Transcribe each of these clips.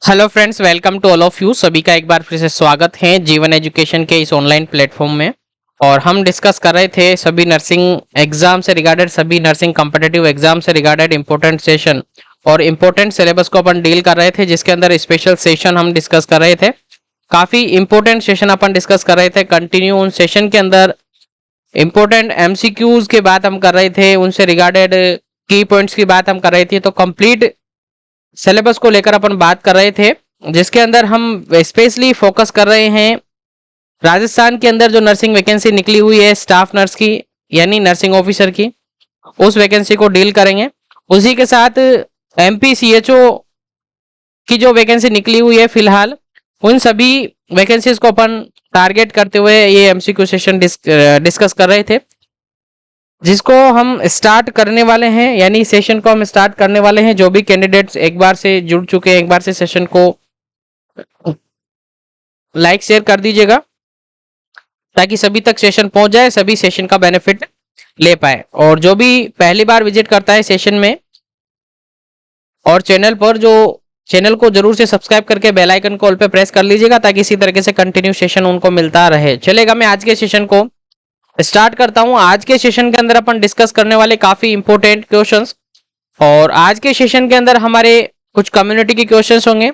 Hello friends, welcome to all of you. सभी का एक बार फिर से स्वागत है जीवन एजुकेशन के इस ऑनलाइन प्लेटफॉर्म में। और हम डिस्कस कर रहे थे सभी नर्सिंग एग्जाम से रिगार्डेड, सभी नर्सिंग कॉम्पिटिटिव एग्जाम से रिगार्डेड इंपॉर्टेंट सेशन और इंपॉर्टेंट सिलेबस को अपन डील कर रहे थे, जिसके अंदर स्पेशल सेशन हम डिस्कस कर रहे थे। काफी इंपॉर्टेंट सेशन अपन डिस्कस कर रहे थे। कंटिन्यू उन सेशन के अंदर इंपॉर्टेंट एमसीक्यूज की बात हम कर रहे थे, उनसे रिगार्डेड की पॉइंट्स की बात हम कर रहे थे। तो कंप्लीट सिलेबस को लेकर अपन बात कर रहे थे, जिसके अंदर हम स्पेशली फोकस कर रहे हैं राजस्थान के अंदर जो नर्सिंग वैकेंसी निकली हुई है स्टाफ नर्स की, यानी नर्सिंग ऑफिसर की, उस वैकेंसी को डील करेंगे। उसी के साथ एमपीसीएचओ की जो वैकेंसी निकली हुई है फिलहाल, उन सभी वैकेंसीज को अपन टारगेट करते हुए ये एमसीक्यू सेशन डिस्कस कर रहे थे, जिसको हम स्टार्ट करने वाले हैं। यानी सेशन को हम स्टार्ट करने वाले हैं। जो भी कैंडिडेट्स एक बार से जुड़ चुके हैं, एक बार से सेशन को लाइक शेयर कर दीजिएगा, ताकि सभी तक सेशन पहुंच जाए, सभी सेशन का बेनिफिट ले पाए। और जो भी पहली बार विजिट करता है सेशन में और चैनल पर, जो चैनल को जरूर से सब्सक्राइब करके बेल आइकन को ऑल पे प्रेस कर लीजिएगा, ताकि इसी तरीके से कंटिन्यू सेशन उनको मिलता रहे। चलेगा, मैं आज के सेशन को स्टार्ट करता हूं। आज के सेशन के अंदर अपन डिस्कस करने वाले काफी इंपॉर्टेंट क्वेश्चंस, और आज के सेशन के अंदर हमारे कुछ कम्युनिटी के क्वेश्चंस होंगे,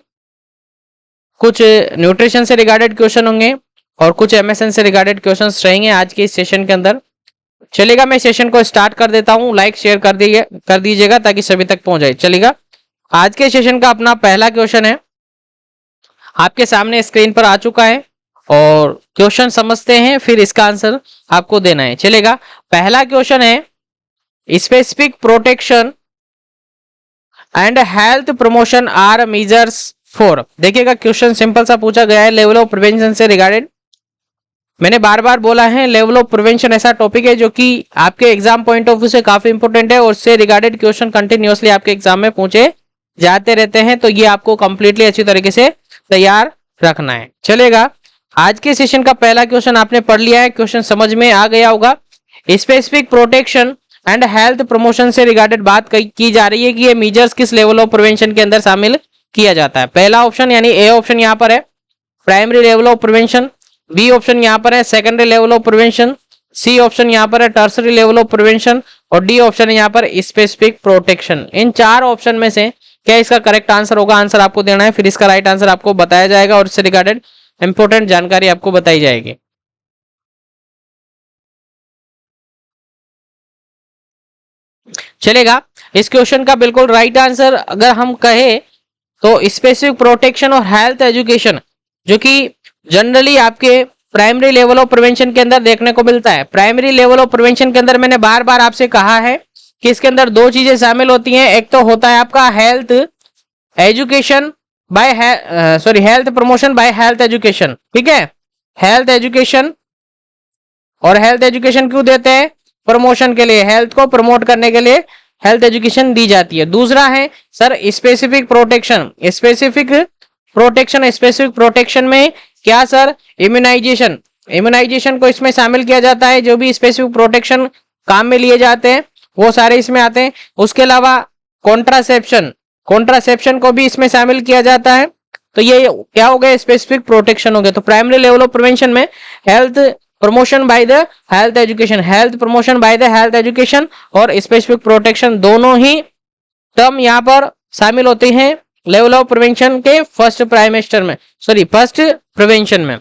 कुछ न्यूट्रिशन से रिगार्डेड क्वेश्चन होंगे और कुछ एमएसएन से रिगार्डेड क्वेश्चंस रहेंगे आज के इस सेशन के अंदर। चलेगा, मैं सेशन को स्टार्ट कर देता हूं। लाइक शेयर कर दीजिएगा ताकि सभी तक पहुंच जाए। चलेगा, आज के सेशन का अपना पहला क्वेश्चन है, आपके सामने स्क्रीन पर आ चुका है, और क्वेश्चन समझते हैं, फिर इसका आंसर आपको देना है। चलेगा, पहला क्वेश्चन है, specific protection and health promotion are measures for. देखिएगा, क्वेश्चन सिंपल सा पूछा गया है लेवल ऑफ प्रिवेंशन से रिगार्डेड। मैंने बार बार बोला है, लेवल ऑफ प्रिवेंशन ऐसा टॉपिक है जो कि आपके एग्जाम पॉइंट ऑफ व्यू से काफी इंपॉर्टेंट है, और उससे रिगार्डेड क्वेश्चन कंटिन्यूअसली आपके एग्जाम में पूछे जाते रहते हैं। तो ये आपको कंप्लीटली अच्छी तरीके से तैयार रखना है। चलेगा, आज के सेशन का पहला क्वेश्चन आपने पढ़ लिया है, क्वेश्चन समझ में आ गया होगा। Specific protection and health promotion से रिगार्डेड बात की जा रही है कि ये मेजर्स किस लेवल ऑफ प्रिवेंशन के अंदर शामिल किया जाता है। पहला ऑप्शन यानी ए ऑप्शन यहाँ पर है primary level of prevention, B option यहाँ पर है secondary level of prevention, C option यहाँ पर है टर्सरी लेवल ऑफ प्रिवेंशन, और डी ऑप्शन है यहाँ पर स्पेसिफिक प्रोटेक्शन। इन चार ऑप्शन में से क्या इसका करेक्ट आंसर होगा? आंसर आपको देना है, फिर इसका राइट आंसर आपको बताया जाएगा और इससे रिगार्डेड इंपॉर्टेंट जानकारी आपको बताई जाएगी। चलेगा, इस क्वेश्चन का बिल्कुल राइट आंसर अगर हम कहें तो स्पेसिफिक प्रोटेक्शन और हेल्थ एजुकेशन, जो कि जनरली आपके प्राइमरी लेवल ऑफ प्रिवेंशन के अंदर देखने को मिलता है। प्राइमरी लेवल ऑफ प्रिवेंशन के अंदर मैंने बार बार आपसे कहा है कि इसके अंदर दो चीजें शामिल होती हैं। एक तो होता है आपका health education by health promotion by health education, ठीक है। हेल्थ एजुकेशन, और हेल्थ एजुकेशन क्यों देते हैं? प्रमोशन के लिए, हेल्थ को प्रमोट करने के लिए हेल्थ एजुकेशन दी जाती है। दूसरा है sir specific protection. Specific protection, specific protection में क्या सर? इम्यूनाइजेशन। इम्यूनाइजेशन को इसमें शामिल किया जाता है। जो भी स्पेसिफिक प्रोटेक्शन काम में लिए जाते हैं वो सारे इसमें आते हैं। उसके अलावा कॉन्ट्रासेप्शन, कॉन्ट्रासेप्शन को भी इसमें शामिल किया जाता है। तो ये क्या हो गया? स्पेसिफिक प्रोटेक्शन हो गया। तो प्राइमरी लेवल ऑफ प्रिवेंशन में health promotion by the health education, health promotion by the health education और स्पेसिफिक प्रोटेक्शन, दोनों ही टर्म यहाँ पर शामिल होते हैं लेवल ऑफ प्रिवेंशन के फर्स्ट प्राइमेस्टर में, सॉरी फर्स्ट प्रिवेंशन में।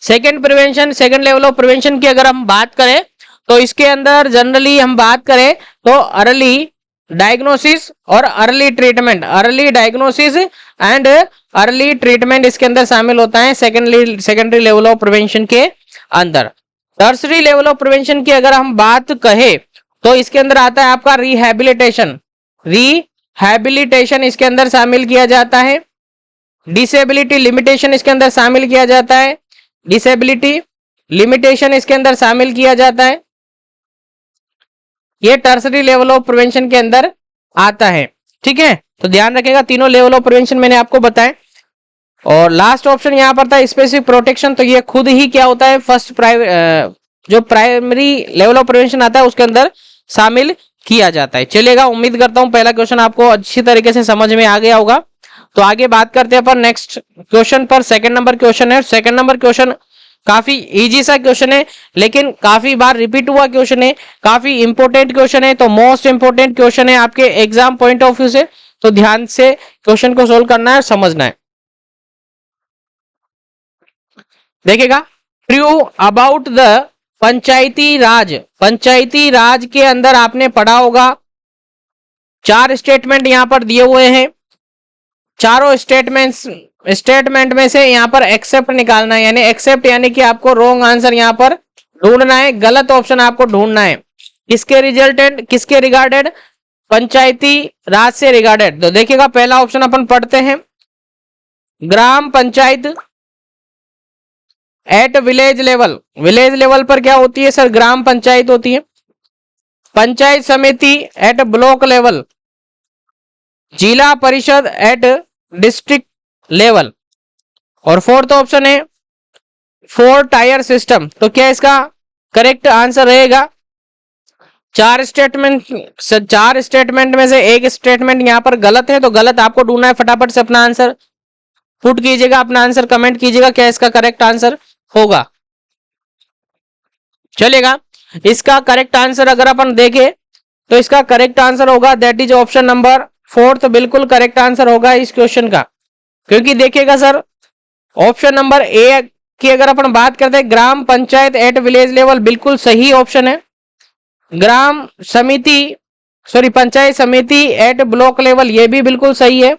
Second prevention, second level of prevention की अगर हम बात करें तो इसके अंदर जनरली हम बात करें तो अर्ली डायग्नोसिस और early treatment, early diagnosis and early treatment इसके अंदर शामिल होता है सेकेंडरी लेवल ऑफ प्रिवेंशन के अंदर। टर्सरी लेवल ऑफ प्रिवेंशन की अगर हम बात कहें तो इसके अंदर आता है आपका रिहैबिलिटेशन। रिहैबिलिटेशन इसके अंदर शामिल किया जाता है। डिसेबिलिटी लिमिटेशन इसके अंदर शामिल किया जाता है। डिसेबिलिटी लिमिटेशन इसके अंदर शामिल किया जाता है। ये टर्सरी लेवल ऑफ प्रिवेंशन के अंदर आता है, ठीक है। तो ध्यान रखिएगा, तीनों लेवल ऑफ प्रिवेंशन मैंने आपको बताए। और लास्ट ऑप्शन यहाँ पर था स्पेसिफिक प्रोटेक्शन। तो ये खुद ही क्या होता है? जो प्राइमरी लेवल ऑफ प्रिवेंशन आता है उसके अंदर शामिल किया जाता है। चलेगा, उम्मीद करता हूं पहला क्वेश्चन आपको अच्छी तरीके से समझ में आ गया होगा। तो आगे बात करते हैं अपन नेक्स्ट क्वेश्चन पर। सेकंड नंबर क्वेश्चन है। सेकंड नंबर क्वेश्चन काफी इजी सा क्वेश्चन है, लेकिन काफी बार रिपीट हुआ क्वेश्चन है, काफी इंपॉर्टेंट क्वेश्चन है, तो मोस्ट इंपॉर्टेंट क्वेश्चन है आपके एग्जाम पॉइंट ऑफ व्यू से। तो ध्यान से क्वेश्चन को सोल्व करना है, समझना है। देखिएगा, ट्रू अबाउट द पंचायती राज। पंचायती राज के अंदर आपने पढ़ा होगा, 4 स्टेटमेंट यहां पर दिए हुए हैं। चारों स्टेटमेंट में से यहां पर एक्सेप्ट निकालना है, यानी एक्सेप्ट यानी कि आपको रॉन्ग आंसर यहां पर ढूंढना है, गलत ऑप्शन आपको ढूंढना है। किसके रिजल्टेंट, किसके रिगार्डेड, पंचायती राज से रिगार्डेड। तो देखिएगा, पहला ऑप्शन अपन पढ़ते हैं, ग्राम panchayat at village level. Village level पर क्या होती है सर, ग्राम पंचायत होती है। पंचायत समिति एट ब्लॉक लेवल, जिला परिषद एट डिस्ट्रिक्ट लेवल। और फोर्थ ऑप्शन है 4 टायर सिस्टम। तो क्या इसका करेक्ट आंसर रहेगा, 4 स्टेटमेंट में से एक स्टेटमेंट यहां पर गलत है, तो गलत आपको ढूंढना है। फटाफट से अपना आंसर पुट कीजिएगा, अपना आंसर कमेंट कीजिएगा, क्या इसका करेक्ट आंसर होगा। चलेगा, इसका करेक्ट आंसर अगर अपन देखें तो इसका करेक्ट आंसर होगा दैट इज ऑप्शन नंबर 4, बिल्कुल करेक्ट आंसर होगा इस क्वेश्चन का। क्योंकि देखिएगा सर, ऑप्शन नंबर ए की अगर अपन बात करते हैं, ग्राम पंचायत एट विलेज लेवल, बिल्कुल सही ऑप्शन है। ग्राम समिति पंचायत समिति एट ब्लॉक लेवल, ये भी बिल्कुल सही है।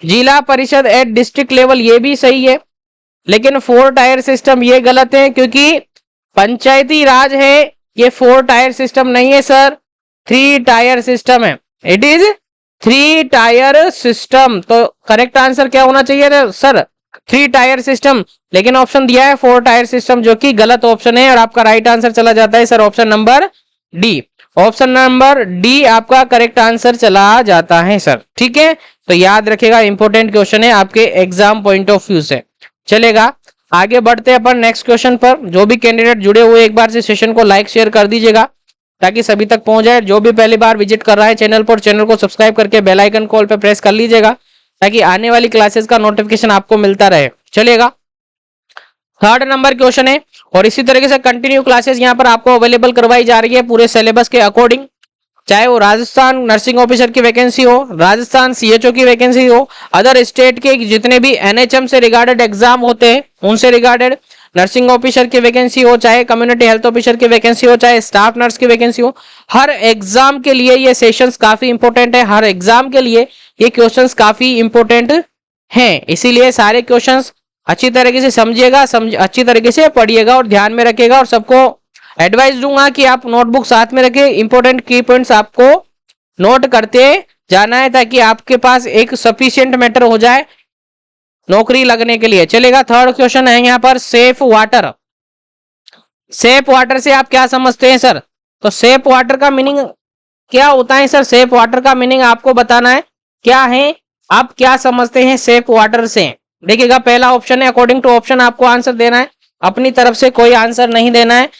जिला परिषद एट डिस्ट्रिक्ट लेवल, ये भी सही है। लेकिन 4 टायर सिस्टम ये गलत है, क्योंकि पंचायती राज है, ये 4 टायर सिस्टम नहीं है सर, 3 टायर सिस्टम है। It is 3 tier system. तो करेक्ट आंसर क्या होना चाहिए सर, 3 टायर सिस्टम। लेकिन ऑप्शन दिया है 4 टायर सिस्टम, जो कि गलत ऑप्शन है, और आपका राइट आंसर चला जाता है sir option number D. Option number D आपका करेक्ट आंसर चला जाता है सर, ठीक है। तो याद रखिएगा, इंपॉर्टेंट क्वेश्चन है आपके एग्जाम पॉइंट ऑफ व्यू से। चलेगा, आगे बढ़ते हैं अपन नेक्स्ट क्वेश्चन पर। जो भी कैंडिडेट जुड़े हुए एक बार से सेशन को लाइक शेयर कर दीजिएगा, ताकि सभी तक पहुंच जाए। जो भी पहली बार विजिट कर रहा है चैनल पर, चैनल को सब्सक्राइब करके बेल आइकन कॉल पे प्रेस कर लीजिएगा, ताकि आने वाली क्लासेस का नोटिफिकेशन आपको मिलता रहे। चलेगा, थर्ड नंबर क्वेश्चन है, और इसी तरीके से कंटिन्यू क्लासेस यहाँ पर आपको अवेलेबल करवाई जा रही है पूरे सिलेबस के अकॉर्डिंग। चाहे वो राजस्थान नर्सिंग ऑफिसर की वैकेंसी हो, राजस्थान सीएचओ की वैकेंसी हो, अदर स्टेट के जितने भी एनएचएम से रिगार्डेड एग्जाम होते हैं उनसे रिगार्डेड नर्सिंग ऑफिसर की वैकेंसी हो, चाहे कम्युनिटी हेल्थ ऑफिसर की वैकेंसी हो, चाहे स्टाफ नर्स की वैकेंसी हो, हर एग्जाम के लिए ये सेशंस काफी इंपॉर्टेंट है। हर एग्जाम के लिए ये क्वेश्चंस काफी इंपॉर्टेंट हैं, इसीलिए सारे क्वेश्चंस अच्छी तरीके से समझिएगा, अच्छी तरीके से पढ़िएगा और ध्यान में रखिएगा। और सबको एडवाइस दूंगा कि आप नोटबुक साथ में रखें, इंपॉर्टेंट की पॉइंट्स आपको नोट करते जाना है, ताकि आपके पास एक सफिशिएंट मैटर हो जाए नौकरी लगने के लिए। चलेगा, थर्ड क्वेश्चन है यहाँ पर, सेफ वाटर। सेफ वाटर से आप क्या समझते हैं सर, तो सेफ वाटर का मीनिंग क्या होता है सर, सेफ वाटर का मीनिंग आपको बताना है क्या है, आप क्या समझते हैं सेफ वाटर से। देखिएगा, पहला ऑप्शन है, अकॉर्डिंग टू ऑप्शन आपको आंसर देना है, अपनी तरफ से कोई आंसर नहीं देना है,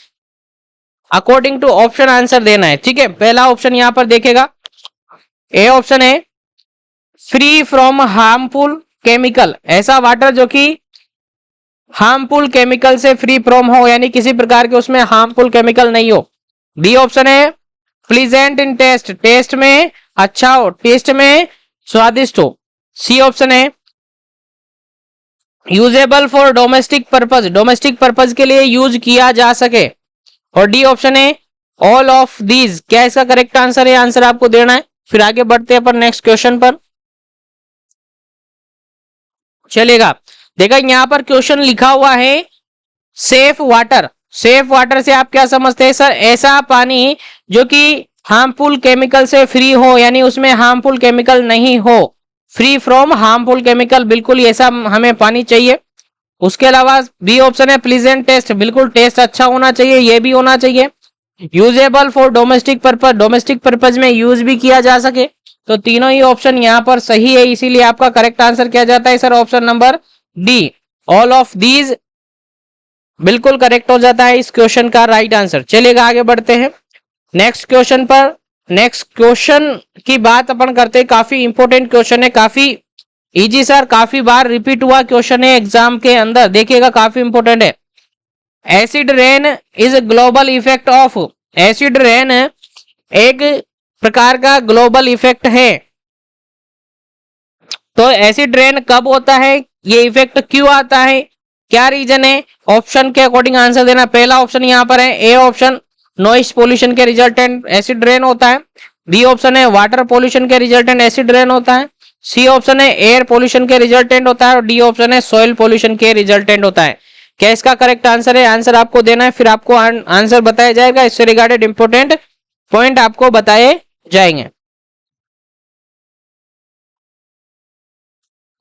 अकॉर्डिंग टू ऑप्शन आंसर देना है, ठीक है। पहला ऑप्शन यहां पर देखेगा, ए ऑप्शन है फ्री फ्रॉम हार्मफुल केमिकल, ऐसा वाटर जो कि हार्मफुल केमिकल से फ्री फ्रॉम हो, यानी किसी प्रकार के उसमें हार्मफुल केमिकल नहीं हो। बी ऑप्शन है प्लीजेंट इन टेस्ट, टेस्ट में अच्छा हो, टेस्ट में स्वादिष्ट हो। सी ऑप्शन है usable for domestic purpose, domestic purpose के लिए यूज किया जा सके। और डी ऑप्शन है ऑल ऑफ दीज। क्या इसका करेक्ट आंसर है, आंसर आपको देना है। फिर आगे बढ़ते हैं अपन नेक्स्ट क्वेश्चन पर। चलेगा, देखा यहां पर क्वेश्चन लिखा हुआ है सेफ वाटर। सेफ वाटर से आप क्या समझते हैं सर, ऐसा पानी जो कि हार्मफुल केमिकल से फ्री हो, यानी उसमें हार्मफुल केमिकल नहीं हो, फ्री फ्रॉम हार्मफुल केमिकल, बिल्कुल ऐसा हमें पानी चाहिए। उसके अलावा बी ऑप्शन है प्लीजेंट टेस्ट, बिल्कुल टेस्ट अच्छा होना चाहिए, ये भी होना चाहिए। Usable for domestic purpose, domestic purpose में यूज भी किया जा सके। तो तीनों ही ऑप्शन यहाँ पर सही है, इसीलिए आपका करेक्ट आंसर क्या जाता है sir, option number D, all of these बिल्कुल करेक्ट हो जाता है इस क्वेश्चन का राइट आंसर। चलिएगा, आगे बढ़ते हैं नेक्स्ट क्वेश्चन पर। नेक्स्ट क्वेश्चन की बात अपन करते हैं, काफी इंपॉर्टेंट क्वेश्चन है, काफी इजी सर, काफी बार रिपीट हुआ क्वेश्चन है एग्जाम के अंदर, देखिएगा काफी इंपॉर्टेंट है। Acid rain is global effect of, acid rain एक प्रकार का ग्लोबल इफेक्ट है। तो एसिड रेन कब होता है, ये इफेक्ट क्यों आता है, क्या रीजन है, ऑप्शन के अकॉर्डिंग आंसर देना। पहला ऑप्शन यहाँ पर है ए ऑप्शन, नॉइस पोल्यूशन के रिजल्टेंट एसिड रेन होता है। बी ऑप्शन है वाटर पोल्यूशन के रिजल्टेंट एसिड रेन होता है। सी ऑप्शन है एयर पोल्यूशन के रिजल्टेंट होता है और डी ऑप्शन है सॉइल पोल्यूशन के रिजल्टेंट होता है। क्या इसका करेक्ट आंसर है, आंसर आपको देना है, फिर आपको आंसर बताया जाएगा, इससे रिगार्डेड इंपोर्टेंट पॉइंट आपको बताए जाएंगे।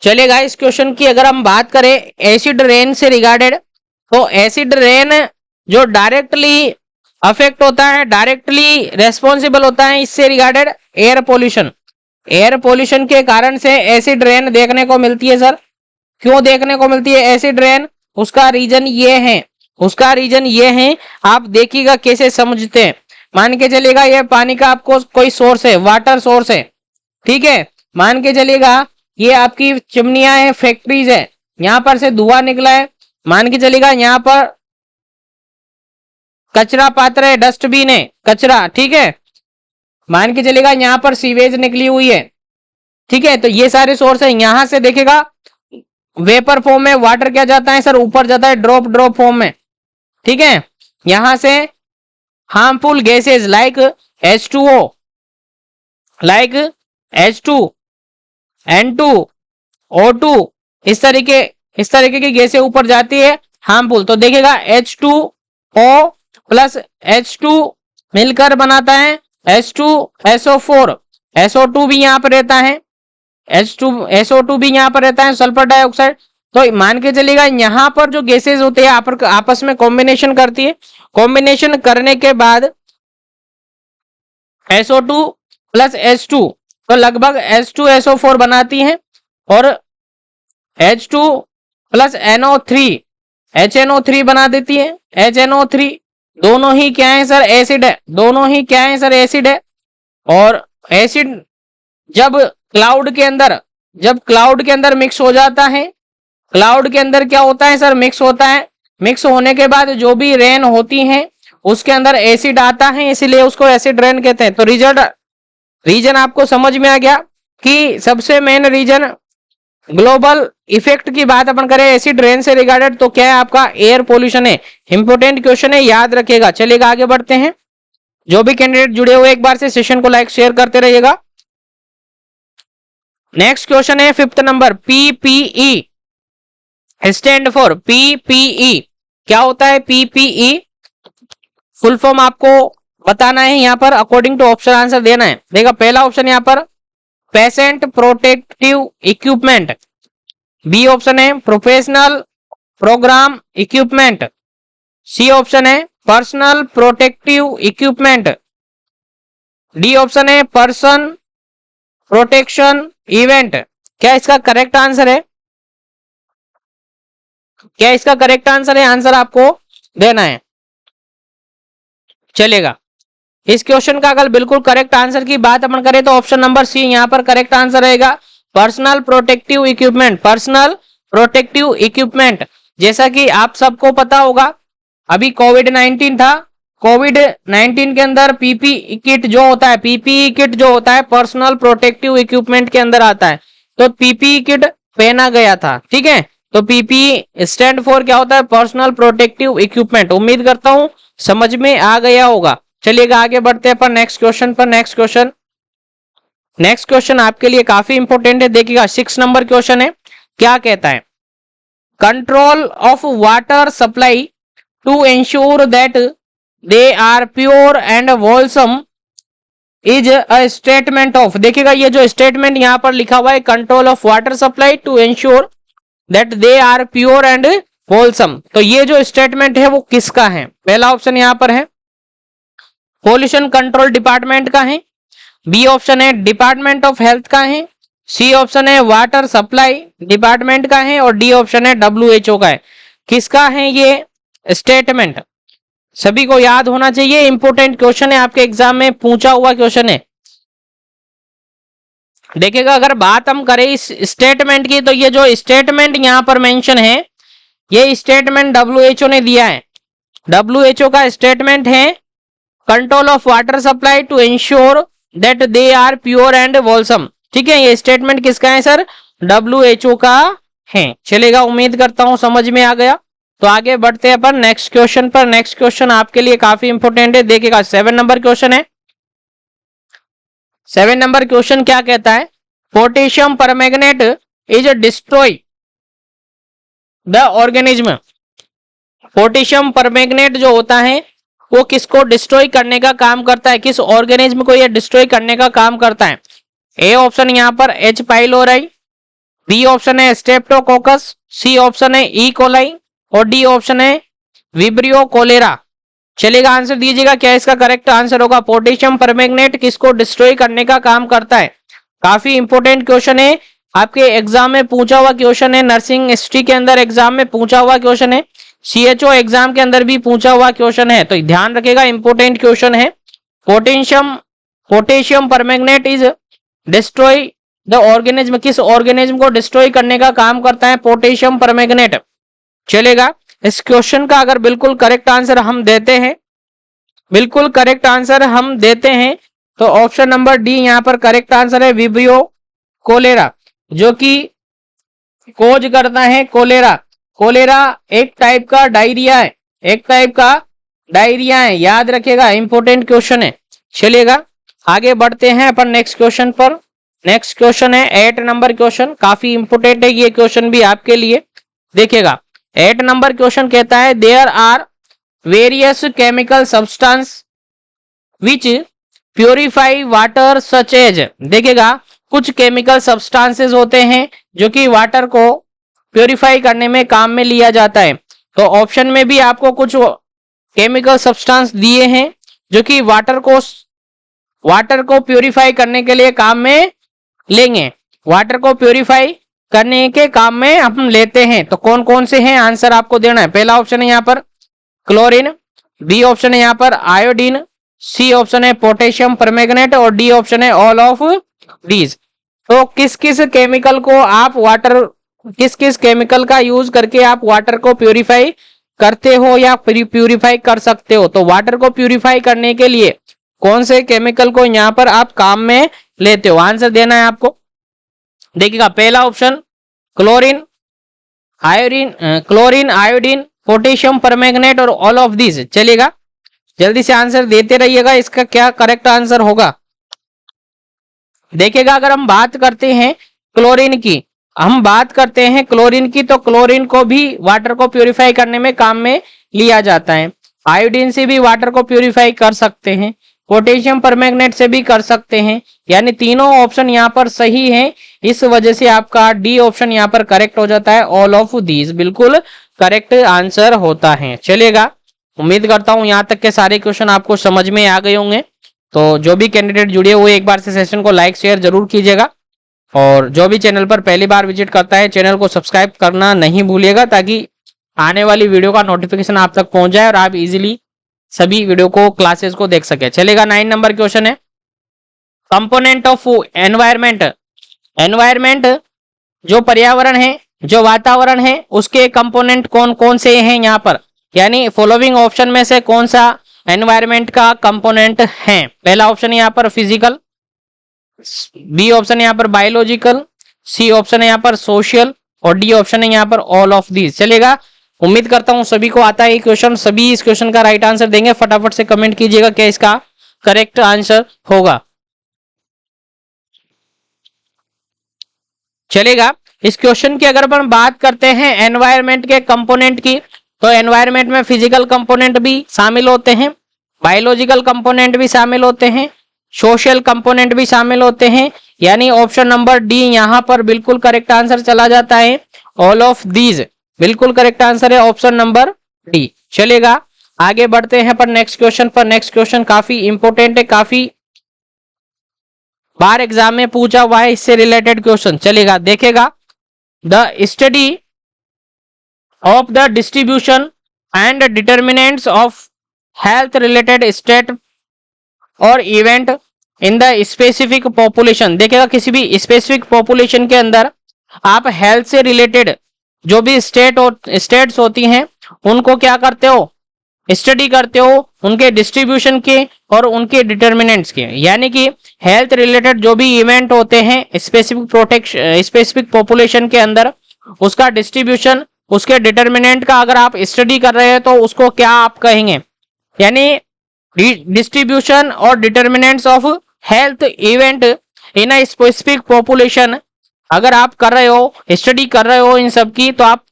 चलेगा, इस क्वेश्चन की अगर हम बात करें एसिड रेन से रिगार्डेड, तो एसिड रेन जो डायरेक्टली अफेक्ट होता है, डायरेक्टली रेस्पॉन्सिबल होता है इससे regarded air pollution. Air pollution के कारण से एसिड रेन देखने को मिलती है सर। क्यों देखने को मिलती है एसिड रेन, उसका रीजन ये है, उसका रीजन ये है, आप देखिएगा कैसे समझते हैं। मान के चलिएगा ये पानी का आपको कोई सोर्स है, वाटर सोर्स है, ठीक है। मान के चलिएगा ये आपकी चिमनियां है, फैक्ट्रीज है, यहां पर से धुआं निकला है। मान के चलिएगा यहाँ पर कचरा पात्र है, डस्टबिन है, कचरा, ठीक है। मान के चलिएगा यहाँ पर सीवेज निकली हुई है, ठीक है। तो ये सारे सोर्स है, यहां से देखेगा वेपर फॉर्म में वाटर क्या जाता है सर, ऊपर जाता है ड्रॉप ड्रॉप फॉर्म में, ठीक है। यहां से harmful gases like H2O, like H2, N2, O2, इस तरीके की गैसें ऊपर जाती है हार्मफुल। तो देखिएगा H2O प्लस H2 मिलकर बनाता है H2SO4, SO2 भी यहाँ पर रहता है, SO2 भी यहाँ पर रहता है, सल्फर डाइऑक्साइड। तो मान के चलिएगा यहाँ पर जो गैसेज होते हैं आपस में कॉम्बिनेशन करती है, कॉम्बिनेशन करने के बाद SO2 प्लस H2 तो लगभग H2SO4 बनाती है और H2 प्लस NO3 HNO3 बना देती है, HNO3। दोनों ही क्या है सर, एसिड है, दोनों ही क्या है सर, एसिड है। और एसिड जब क्लाउड के अंदर मिक्स हो जाता है, क्लाउड के अंदर क्या होता है सर, मिक्स होता है। मिक्स होने के बाद जो भी रेन होती है उसके अंदर एसिड आता है, इसीलिए उसको एसिड रेन कहते हैं। तो रीजन आपको समझ में आ गया कि सबसे मेन रीजन ग्लोबल इफेक्ट की बात अपन करें एसिड रेन से रिगार्डेड, तो क्या है आपका एयर पोल्यूशन है। इंपोर्टेंट क्वेश्चन है, याद रखिएगा। चलिएगा आगे बढ़ते हैं। जो भी कैंडिडेट जुड़े हुए एक बार से सेशन को लाइक शेयर करते रहिएगा। नेक्स्ट क्वेश्चन है 5th number, PPE stand for, PPE क्या होता है, पीपीई फुल फॉर्म आपको बताना है, यहाँ पर अकॉर्डिंग टू ऑप्शन आंसर देना है। देखा पहला ऑप्शन यहाँ पर patient protective equipment, B option है professional program equipment, C option है personal protective equipment, D option है पर्सन प्रोटेक्शन इवेंट। क्या इसका करेक्ट आंसर है, क्या इसका करेक्ट आंसर है, आंसर आपको देना है। चलेगा, इस क्वेश्चन का अगर बिल्कुल करेक्ट आंसर की बात अपन करें तो ऑप्शन नंबर सी यहाँ पर करेक्ट आंसर रहेगा, personal protective equipment, personal protective equipment. जैसा कि आप सबको पता होगा अभी कोविड-19 था, कोविड-19 के अंदर पीपीई किट जो होता है, पीपीई किट जो होता है पर्सनल प्रोटेक्टिव इक्विपमेंट के अंदर आता है। तो पीपीई किट पहना गया था, ठीक है। तो पीपीई स्टैंड फॉर क्या होता है, पर्सनल प्रोटेक्टिव इक्विपमेंट। उम्मीद करता हूं समझ में आ गया होगा। चलिएगा आगे बढ़ते हैं पर नेक्स्ट क्वेश्चन पर। नेक्स्ट क्वेश्चन आपके लिए काफी इंपॉर्टेंट है, देखिएगा 6 नंबर क्वेश्चन है। क्या कहता है, control of water supply to ensure that they are pure and wholesome is a statement of. देखिएगा ये जो स्टेटमेंट यहां पर लिखा हुआ है, control of water supply to ensure that they are pure and wholesome, तो ये जो स्टेटमेंट है वो किसका है। पहला ऑप्शन यहां पर है पोल्यूशन कंट्रोल डिपार्टमेंट का है, बी ऑप्शन है डिपार्टमेंट ऑफ हेल्थ का है, सी ऑप्शन है वाटर सप्लाई डिपार्टमेंट का है और डी ऑप्शन है WHO का है। किसका है ये स्टेटमेंट, सभी को याद होना चाहिए, इंपोर्टेंट क्वेश्चन है, आपके एग्जाम में पूछा हुआ क्वेश्चन है। देखिएगा अगर बात हम करें इस स्टेटमेंट की, तो ये जो स्टेटमेंट यहाँ पर मेंशन है, ये स्टेटमेंट डब्ल्यूएचओ ने दिया है। डब्ल्यूएचओ का स्टेटमेंट है control of water supply to ensure that they are pure and wholesome. ठीक है, ये स्टेटमेंट किसका है सर? डब्ल्यूएचओ का है। चलेगा, उम्मीद करता हूं समझ में आ गया। तो आगे बढ़ते हैं अपन नेक्स्ट क्वेश्चन पर। नेक्स्ट क्वेश्चन आपके लिए काफी इंपोर्टेंट है, देखिएगा 7 नंबर क्वेश्चन है। 7 नंबर क्वेश्चन क्या कहता है? Potassium permanganate is destroy the organism. Potassium permanganate जो होता है वो किसको डिस्ट्रॉय करने का काम करता है? किस ऑर्गेनिज्म को ये डिस्ट्रॉय करने का काम करता है? ए ऑप्शन यहाँ पर एच पाइलोराई, बी ऑप्शन है स्ट्रेप्टोकोकस, सी ऑप्शन है ई कोलाई और डी ऑप्शन है विब्रियो कोलेरा। चलेगा, आंसर दीजिएगा, क्या इसका करेक्ट आंसर होगा? पोटेशियम परमैंगनेट किसको डिस्ट्रॉय करने का काम करता है? काफी इंपोर्टेंट क्वेश्चन है, आपके एग्जाम में पूछा हुआ क्वेश्चन है, नर्सिंग हिस्ट्री के अंदर एग्जाम में पूछा हुआ क्वेश्चन है, सीएचओ एग्जाम के अंदर भी पूछा हुआ क्वेश्चन है, तो ध्यान रखिएगा, इंपोर्टेंट क्वेश्चन है। Potassium permanganate is destroy the organism, किस ऑर्गेनिज्म को डिस्ट्रॉय करने का काम करता है पोटेशियम परमैंगनेट? चलेगा, इस क्वेश्चन का अगर बिल्कुल करेक्ट आंसर हम देते हैं, बिल्कुल करेक्ट आंसर हम देते हैं, तो ऑप्शन नंबर डी यहाँ पर करेक्ट आंसर है, विब्रियो कोलेरा, जो कि खोज करता है कोलेरा। कोलेरा एक टाइप का डायरिया है, एक टाइप का डायरिया है, याद रखिएगा, इंपोर्टेंट क्वेश्चन है। चलिएगा, आगे बढ़ते हैं अपन नेक्स्ट क्वेश्चन पर। नेक्स्ट क्वेश्चन है 8 नंबर क्वेश्चन, काफी इंपोर्टेंट है ये क्वेश्चन भी आपके लिए। देखिएगा 8 नंबर क्वेश्चन कहता है there are various chemical substance which purify water such as. देखिएगा कुछ केमिकल सब्सटेंसेस होते हैं जो कि वाटर को प्योरीफाई करने में काम में लिया जाता है। तो ऑप्शन में भी आपको कुछ केमिकल सब्सटेंस दिए हैं जो कि वाटर को प्योरीफाई करने के लिए काम में लेंगे, वाटर को प्योरीफाई करने के काम में हम लेते हैं। तो कौन कौन से हैं, आंसर आपको देना है। पहला ऑप्शन है यहाँ पर क्लोरीन, बी ऑप्शन है यहाँ पर आयोडीन, सी ऑप्शन है पोटेशियम परमैंगनेट और डी ऑप्शन है ऑल ऑफ दीज। तो किस किस केमिकल को आप किस किस केमिकल का यूज करके आप वाटर को प्यूरिफाई करते हो या प्यूरिफाई कर सकते हो? तो वाटर को प्यूरिफाई करने के लिए कौन से केमिकल को यहाँ पर आप काम में लेते हो, आंसर देना है आपको। देखिएगा पहला option chlorine, iodine, potassium permanganate और ऑल ऑफ दिस। चलेगा, जल्दी से आंसर देते रहिएगा, इसका क्या करेक्ट आंसर होगा। देखिएगा अगर हम बात करते हैं क्लोरीन की, तो क्लोरीन को भी वाटर को प्यूरिफाई करने में काम में लिया जाता है। आयोडीन से भी वाटर को प्यूरिफाई कर सकते हैं, पोटेशियम परमैंगनेट से भी कर सकते हैं, यानी तीनों ऑप्शन यहाँ पर सही हैं। इस वजह से आपका डी ऑप्शन यहाँ पर करेक्ट हो जाता है, ऑल ऑफ दीज बिल्कुल करेक्ट आंसर होता है। चलेगा, उम्मीद करता हूं यहाँ तक के सारे क्वेश्चन आपको समझ में आ गए होंगे। तो जो भी कैंडिडेट जुड़े हुए एक बार से सेशन को लाइक शेयर जरूर कीजिएगा, और जो भी चैनल पर पहली बार विजिट करता है चैनल को सब्सक्राइब करना नहीं भूलिएगा, ताकि आने वाली वीडियो का नोटिफिकेशन आप तक पहुंच जाए और आप इजीली सभी वीडियो को क्लासेस को देख सके। चलेगा, 9 नंबर क्वेश्चन है कंपोनेंट ऑफ एनवायरमेंट। एनवायरमेंट जो पर्यावरण है, जो वातावरण है, उसके कंपोनेंट कौन कौन से हैं यहाँ पर, यानी फॉलोइंग ऑप्शन में से कौन सा एनवायरमेंट का कंपोनेंट है। पहला ऑप्शन है यहाँ पर फिजिकल, बी ऑप्शन है यहाँ पर बायोलॉजिकल, सी ऑप्शन है यहाँ पर सोशल और डी ऑप्शन है यहाँ पर ऑल ऑफ दिस। चलेगा, उम्मीद करता हूं सभी को आता है क्वेश्चन, सभी इस क्वेश्चन का राइट आंसर देंगे। फटाफट से कमेंट कीजिएगा क्या इसका करेक्ट आंसर होगा। चलेगा, इस क्वेश्चन की अगर अपन बात करते हैं एनवायरमेंट के कंपोनेंट की, तो एनवायरमेंट में फिजिकल कंपोनेंट भी शामिल होते हैं, बायोलॉजिकल कंपोनेंट भी शामिल होते हैं, सोशल कंपोनेंट भी शामिल होते हैं, यानी ऑप्शन नंबर डी यहाँ पर बिल्कुल करेक्ट आंसर चला जाता है, ऑल ऑफ दीज बिल्कुल करेक्ट आंसर है ऑप्शन नंबर डी। चलेगा, आगे बढ़ते हैं पर नेक्स्ट क्वेश्चन पर। नेक्स्ट क्वेश्चन काफी इंपोर्टेंट है, काफी बार एग्जाम में पूछा हुआ है इससे रिलेटेड क्वेश्चन। चलेगा, देखेगा the study of the distribution and determinants of health related state और event in the specific population, देखिएगा किसी भी स्पेसिफिक पॉपुलेशन के अंदर आप हेल्थ से रिलेटेड जो भी स्टेट्स होती हैं उनको क्या करते हो, स्टडी करते हो, उनके डिस्ट्रीब्यूशन के और उनके डिटर्मिनेंट्स के। यानी कि हेल्थ रिलेटेड जो भी इवेंट होते हैं स्पेसिफिक पॉपुलेशन के अंदर, उसका डिस्ट्रीब्यूशन, उसके डिटर्मिनेंट का अगर आप स्टडी कर रहे हैं तो उसको क्या आप कहेंगे, यानी डिस्ट्रीब्यूशन और determinants of health event in a specific population अगर आप कर रहे हो, स्टडी कर रहे हो इन सब की, तो आप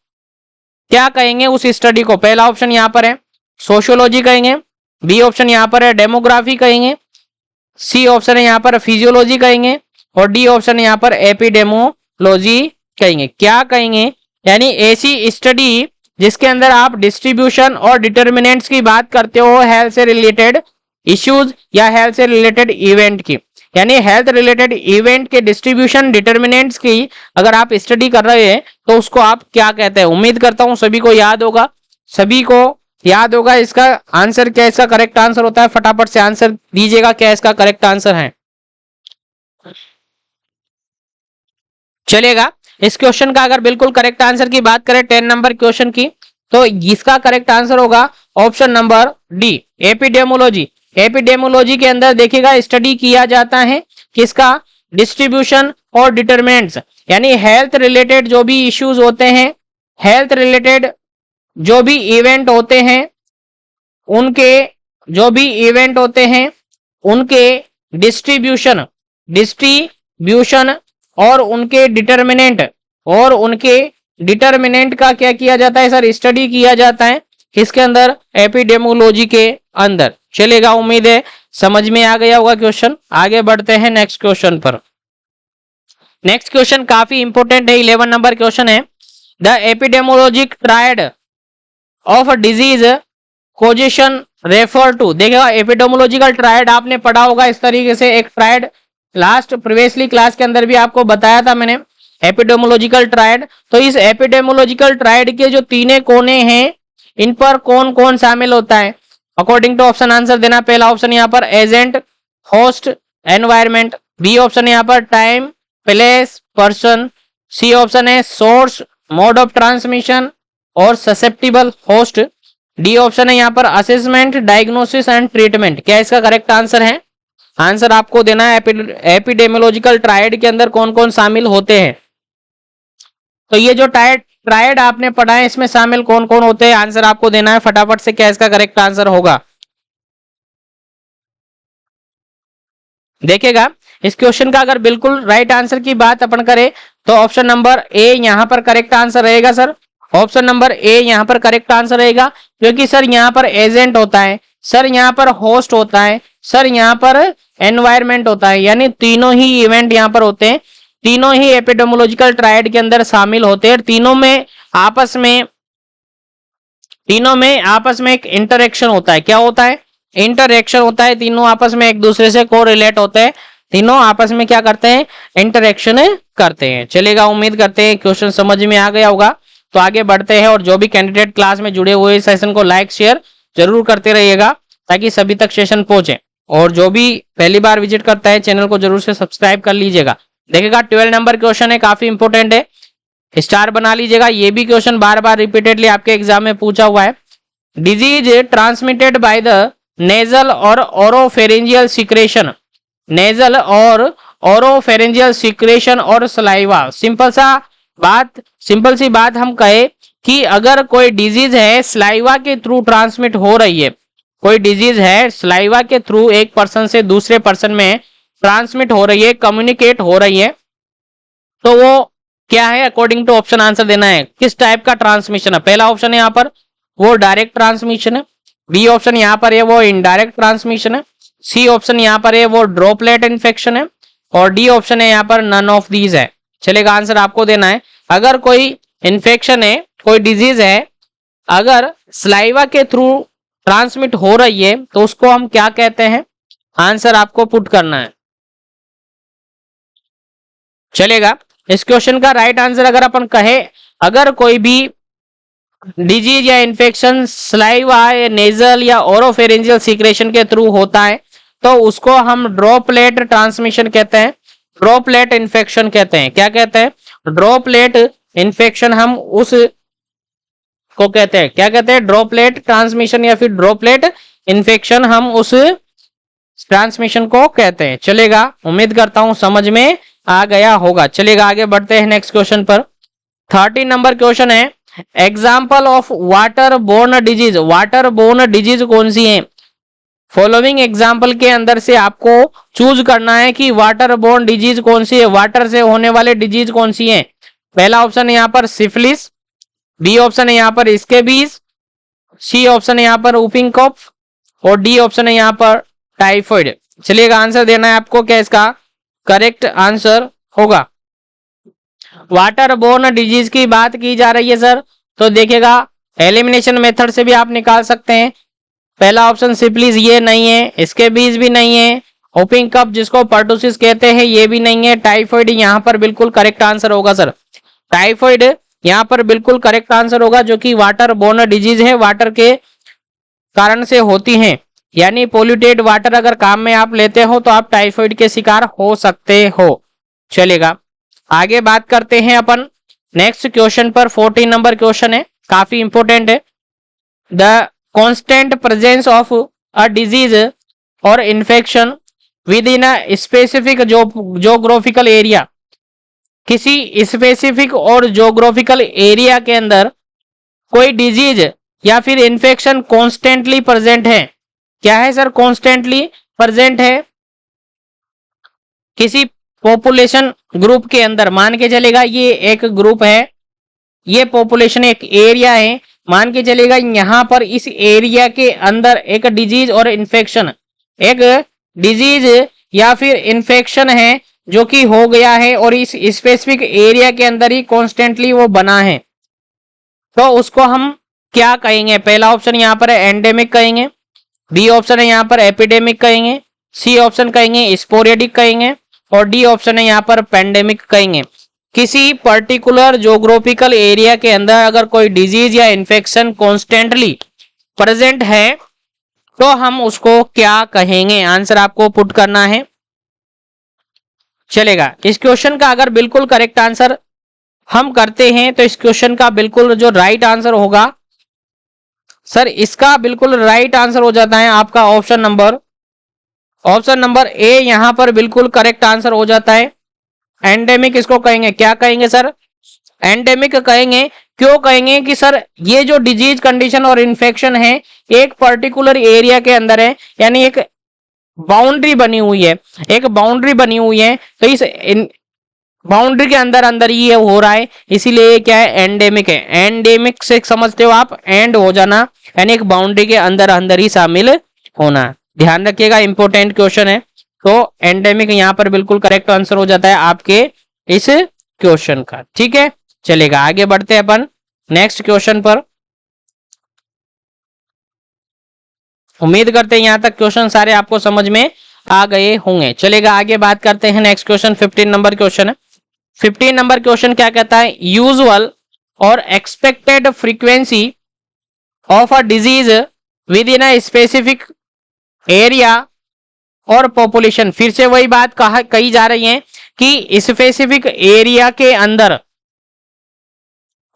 क्या कहेंगे उस स्टडी को। पहला ऑप्शन यहाँ पर है सोशियोलॉजी कहेंगे, बी ऑप्शन यहाँ पर है डेमोग्राफी कहेंगे, सी ऑप्शन है यहाँ पर फिजियोलॉजी कहेंगे और डी ऑप्शन यहाँ पर एपिडेमोलॉजी कहेंगे। क्या कहेंगे, यानी ऐसी स्टडी जिसके अंदर आप डिस्ट्रीब्यूशन और डिटर्मिनेंट्स की बात करते हो हेल्थ से रिलेटेड इश्यूज या हेल्थ से रिलेटेड इवेंट की, यानी हेल्थ रिलेटेड इवेंट के डिस्ट्रीब्यूशन डिटर्मिनेंट्स की अगर आप स्टडी कर रहे हैं तो उसको आप क्या कहते हैं। उम्मीद करता हूं सभी को याद होगा, सभी को याद होगा इसका आंसर क्या, इसका करेक्ट आंसर होता है। फटाफट से आंसर दीजिएगा क्या इसका करेक्ट आंसर है। चलेगा, इस क्वेश्चन का अगर बिल्कुल करेक्ट आंसर की बात करें 10 नंबर क्वेश्चन की, तो इसका करेक्ट आंसर होगा option number D epidemiology. Epidemiology के अंदर देखिएगा स्टडी किया जाता है किसका, डिस्ट्रीब्यूशन और डिटरमिनेंट्स, यानी हेल्थ रिलेटेड जो भी इश्यूज होते हैं, हेल्थ रिलेटेड जो भी इवेंट होते हैं, उनके जो भी इवेंट होते हैं उनके डिस्ट्रीब्यूशन और उनके डिटर्मिनेंट का क्या किया जाता है सर, स्टडी किया जाता है किसके अंदर, एपिडेमोलॉजी के अंदर। चलेगा, उम्मीद है समझ में आ गया होगा क्वेश्चन। आगे बढ़ते हैं नेक्स्ट क्वेश्चन पर। नेक्स्ट क्वेश्चन काफी इंपॉर्टेंट है, 11 नंबर क्वेश्चन है। The epidemiologic triad of disease causation refer to. देखिएगा एपिडेमोलॉजिकल ट्रायड आपने पढ़ा होगा इस तरीके से, एक ट्रायड लास्ट प्रीवियसली क्लास के अंदर भी आपको बताया था मैंने एपिडेमोलॉजिकल ट्रायड। तो इस एपिडेमोलॉजिकल ट्रायड के जो तीने कोने हैं इन पर कौन कौन शामिल होता है, अकॉर्डिंग टू ऑप्शन आंसर देना। पहला ऑप्शन यहाँ पर agent, host, environment, B option यहाँ पर time, place, person, C option है सोर्स, मोड ऑफ ट्रांसमिशन और ससेप्टिबल होस्ट, डी ऑप्शन है यहाँ पर असेसमेंट, डायग्नोसिस एंड ट्रीटमेंट। क्या इसका करेक्ट आंसर है, आंसर आपको देना है एपिडेमियोलॉजिकल ट्रायड के अंदर कौन कौन शामिल होते हैं। तो ये जो ट्रायड आपने पढ़ा है इसमें शामिल कौन कौन होते हैं, आंसर आपको देना है फटाफट से, क्या इसका करेक्ट आंसर होगा। देखिएगा इस क्वेश्चन का अगर बिल्कुल राइट आंसर की बात अपन करें तो ऑप्शन नंबर ए यहां पर करेक्ट आंसर रहेगा सर। ऑप्शन नंबर ए यहां पर करेक्ट आंसर रहेगा, क्योंकि सर यहां पर एजेंट होता है, सर यहां पर होस्ट होता है, सर यहां पर एनवायरमेंट होता है, यानी तीनों ही इवेंट यहां पर होते हैं, तीनों ही एपिडेमियोलॉजिकल ट्रायड के अंदर शामिल होते हैं। तीनों में आपस में एक इंटरेक्शन होता है। क्या होता है, इंटरेक्शन होता है, तीनों आपस में एक दूसरे से कोरिलेट होते हैं, तीनों आपस में क्या करते हैं, इंटरेक्शन करते हैं। चलेगा, उम्मीद करते हैं क्वेश्चन समझ में आ गया होगा। तो आगे बढ़ते हैं, और जो भी कैंडिडेट क्लास में जुड़े हुए सेशन को लाइक शेयर जरूर करते रहिएगा ताकि सभी तक सेशन पहुंचे, और जो भी पहली बार विजिट करता है चैनल को जरूर से सब्सक्राइब कर लीजिएगा। देखिएगा 12 नंबर क्वेश्चन है, काफी इंपोर्टेंट है, स्टार बना लीजिएगा। ये भी क्वेश्चन बार बार रिपीटेडली आपके एग्जाम में पूछा हुआ है। Disease transmitted by the nasal और ओरोफेरेंजियल सिक्रेशन, नेजल और ओरोफेरेंजियल सिक्रेशन और सलाइवा। सिंपल सी बात हम कहे कि अगर कोई डिजीज है सलाइवा के थ्रू ट्रांसमिट हो रही है, कोई डिजीज है सलाइवा के थ्रू एक पर्सन से दूसरे पर्सन में ट्रांसमिट हो रही है, कम्युनिकेट हो रही है, तो वो क्या है, अकॉर्डिंग टू ऑप्शन आंसर देना है किस टाइप का ट्रांसमिशन है। पहला ऑप्शन है यहाँ पर वो डायरेक्ट ट्रांसमिशन है, बी ऑप्शन यहाँ पर है वो इनडायरेक्ट ट्रांसमिशन है, सी ऑप्शन यहाँ पर है वो ड्रॉपलेट इन्फेक्शन है, और डी ऑप्शन है यहाँ पर नन ऑफ दीज है। चलेगा, आंसर आपको देना है। अगर कोई इन्फेक्शन है, कोई डिजीज है, अगर स्लाइवा के थ्रू ट्रांसमिट हो रही है तो उसको हम क्या कहते हैं, आंसर आपको पुट करना है। चलेगा, इस क्वेश्चन का राइट आंसर अगर अपन कहे, अगर कोई भी डिजीज या इन्फेक्शन स्लाइवा या नेजल या ओरोफेरेंजियल सिक्रेशन के थ्रू होता है तो उसको हम ड्रॉपलेट ट्रांसमिशन कहते हैं, ड्रॉपलेट इन्फेक्शन कहते हैं। क्या कहते हैं? ड्रॉपलेट इन्फेक्शन हम उस को कहते हैं। क्या कहते हैं? ड्रॉपलेट ट्रांसमिशन या फिर ड्रॉपलेट इन्फेक्शन हम उस ट्रांसमिशन को कहते हैं। चलेगा, उम्मीद करता हूं समझ में आ गया होगा। चलेगा, आगे बढ़ते हैं नेक्स्ट क्वेश्चन पर। 13 नंबर क्वेश्चन है, example of water borne disease. Water borne disease कौन सी है? फॉलोइंग एग्जाम्पल के अंदर से आपको चूज करना है कि वाटर बोर्न डिजीज कौन सी है, वाटर से होने वाले डिजीज कौन सी है। पहला ऑप्शन है यहाँ पर सिफिलिस, बी ऑप्शन है यहाँ पर स्केबीज, सी ऑप्शन है यहाँ पर वूफिंग कफ और डी ऑप्शन है यहाँ पर टाइफॉइड। चलिएगा, आंसर देना है आपको। क्या इसका करेक्ट आंसर होगा? वाटर बोर्न डिजीज की बात की जा रही है सर, तो देखिएगा एलिमिनेशन मेथड से भी आप निकाल सकते हैं। पहला ऑप्शन सिफिलिस ये नहीं है, स्केबीज भी नहीं है, वूफिंग कफ जिसको पर्टुसिस कहते हैं ये भी नहीं है, टाइफॉइड यहाँ पर बिल्कुल करेक्ट आंसर होगा सर। टाइफॉइड यहाँ पर बिल्कुल करेक्ट आंसर होगा, जो कि वाटर बोर्न डिजीज है, वाटर के कारण से होती हैं। यानी पोल्यूटेड वाटर अगर काम में आप लेते हो तो आप टाइफॉइड के शिकार हो सकते हो। चलेगा, आगे बात करते हैं अपन नेक्स्ट क्वेश्चन पर। 14 नंबर क्वेश्चन है, काफी इंपोर्टेंट है। The constant presence of a disease और infection within a specific geographical area. किसी स्पेसिफिक और जोग्राफिकल एरिया के अंदर कोई डिजीज या फिर इन्फेक्शन कॉन्स्टेंटली प्रेजेंट है। क्या है सर? कॉन्स्टेंटली प्रेजेंट है किसी पॉपुलेशन ग्रुप के अंदर। मान के चलेगा ये एक ग्रुप है, ये पॉपुलेशन एक एरिया है, मान के चलेगा यहां पर इस एरिया के अंदर एक डिजीज और इन्फेक्शन, एक डिजीज या फिर इन्फेक्शन है जो कि हो गया है और इस स्पेसिफिक एरिया के अंदर ही कॉन्स्टेंटली वो बना है, तो उसको हम क्या कहेंगे? पहला ऑप्शन यहाँ पर है एंडेमिक कहेंगे, बी ऑप्शन है यहाँ पर एपिडेमिक कहेंगे, सी ऑप्शन कहेंगे स्पोरेडिक कहेंगे और डी ऑप्शन है यहाँ पर पेंडेमिक कहेंगे। किसी पर्टिकुलर जोग्राफिकल एरिया के अंदर अगर कोई डिजीज या इन्फेक्शन कॉन्स्टेंटली प्रेजेंट है तो हम उसको क्या कहेंगे? आंसर आपको पुट करना है। चलेगा, इस क्वेश्चन का अगर बिल्कुल करेक्ट आंसर हम करते हैं तो इस क्वेश्चन का बिल्कुल जो राइट आंसर होगा सर, इसका बिल्कुल राइट आंसर हो जाता है आपका ऑप्शन नंबर ए। यहां पर बिल्कुल करेक्ट आंसर हो जाता है। एंडेमिक इसको कहेंगे। क्या कहेंगे सर? एंडेमिक कहेंगे। क्यों कहेंगे कि सर ये जो डिजीज कंडीशन और इन्फेक्शन है एक पर्टिकुलर एरिया के अंदर है, यानी एक बाउंड्री बनी हुई है, एक बाउंड्री बनी हुई है, तो इस बाउंड्री के अंदर अंदर ये हो रहा है, इसीलिए क्या है? एंडेमिक है। एंडेमिक से समझते हो आप, एंड हो जाना, यानी एक बाउंड्री के अंदर अंदर ही शामिल होना। ध्यान रखिएगा, इंपॉर्टेंट क्वेश्चन है। तो एंडेमिक यहाँ पर बिल्कुल करेक्ट आंसर हो जाता है आपके इस क्वेश्चन का। ठीक है, चलेगा, आगे बढ़ते हैं अपन नेक्स्ट क्वेश्चन पर। उम्मीद करते हैं यहां तक क्वेश्चन सारे आपको समझ में आ गए होंगे। चलेगा, आगे बात करते हैं नेक्स्ट क्वेश्चन। 15 नंबर क्वेश्चन है। 15 नंबर क्वेश्चन क्या कहता है? यूजुअल और expected frequency of a disease with in a specific area और पॉपुलेशन। फिर से वही बात कही जा रही है कि स्पेसिफिक एरिया के अंदर,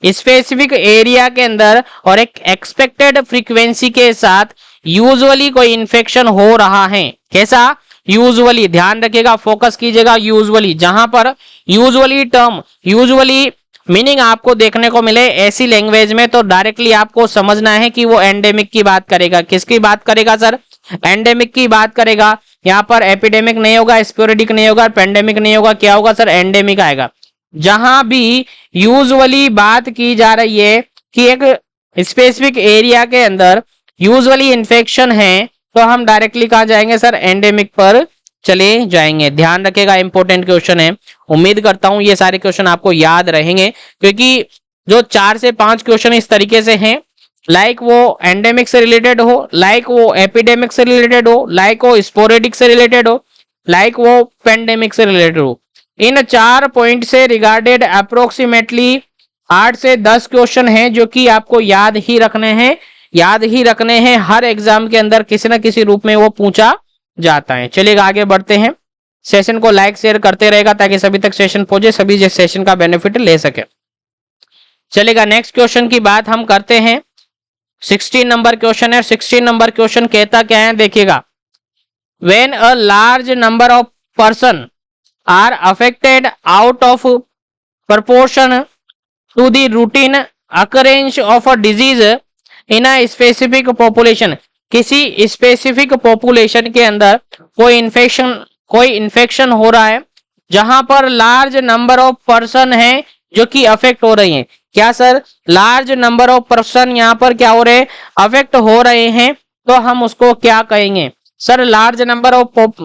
स्पेसिफिक एरिया के अंदर और एक एक्सपेक्टेड फ्रीक्वेंसी के साथ यूजुअली कोई इन्फेक्शन हो रहा है। कैसा? यूजुअली, ध्यान रखिएगा, फोकस कीजिएगा। यूजुअली, जहां पर यूजुअली टर्म, यूजुअली मीनिंग आपको देखने को मिले ऐसी लैंग्वेज में, तो डायरेक्टली आपको समझना है कि वो एंडेमिक की बात करेगा। किसकी बात करेगा सर? एंडेमिक की बात करेगा। यहाँ पर एपिडेमिक नहीं होगा, स्पोरेडिक नहीं होगा, पेंडेमिक नहीं होगा, क्या होगा सर? एंडेमिक आएगा। जहां भी यूजुअली बात की जा रही है कि एक स्पेसिफिक एरिया के अंदर यूजुअली इन्फेक्शन है, तो हम डायरेक्टली कहां जाएंगे सर? एंडेमिक पर चले जाएंगे। ध्यान रखिएगा, इंपॉर्टेंट क्वेश्चन है। उम्मीद करता हूं ये सारे क्वेश्चन आपको याद रहेंगे, क्योंकि जो 4 से 5 क्वेश्चन इस तरीके से हैं, लाइक वो एंडेमिक से रिलेटेड हो, लाइक वो एपिडेमिक से रिलेटेड हो, लाइक वो स्पोरेडिक से रिलेटेड हो, लाइक वो पेंडेमिक से रिलेटेड हो। इन 4 पॉइंट से रिगार्डेड अप्रोक्सीमेटली 8 से 10 क्वेश्चन हैं जो कि आपको याद ही रखने हैं, याद ही रखने हैं। हर एग्जाम के अंदर किसी ना किसी रूप में वो पूछा जाता है। चलिएगा आगे बढ़ते हैं, सेशन को लाइक शेयर करते रहेगा ताकि सभी तक सेशन पहुंचे, सभी जिस सेशन का बेनिफिट ले सके। चलेगा नेक्स्ट क्वेश्चन की बात हम करते हैं। 16 नंबर क्वेश्चन है। 16 नंबर क्वेश्चन कहता क्या है, देखिएगा, when a large number of person are affected out of proportion to the routine occurrence of a disease in a specific population, किसी स्पेसिफिक पॉपुलेशन के अंदर कोई इन्फेक्शन हो रहा है जहां पर लार्ज नंबर ऑफ पर्सन है जो कि अफेक्ट हो रही हैं। क्या sir, large number of person यहाँ पर क्या हो रहे हैं, अफेक्ट हो रहे हैं, तो हम उसको क्या कहेंगे sir, large number of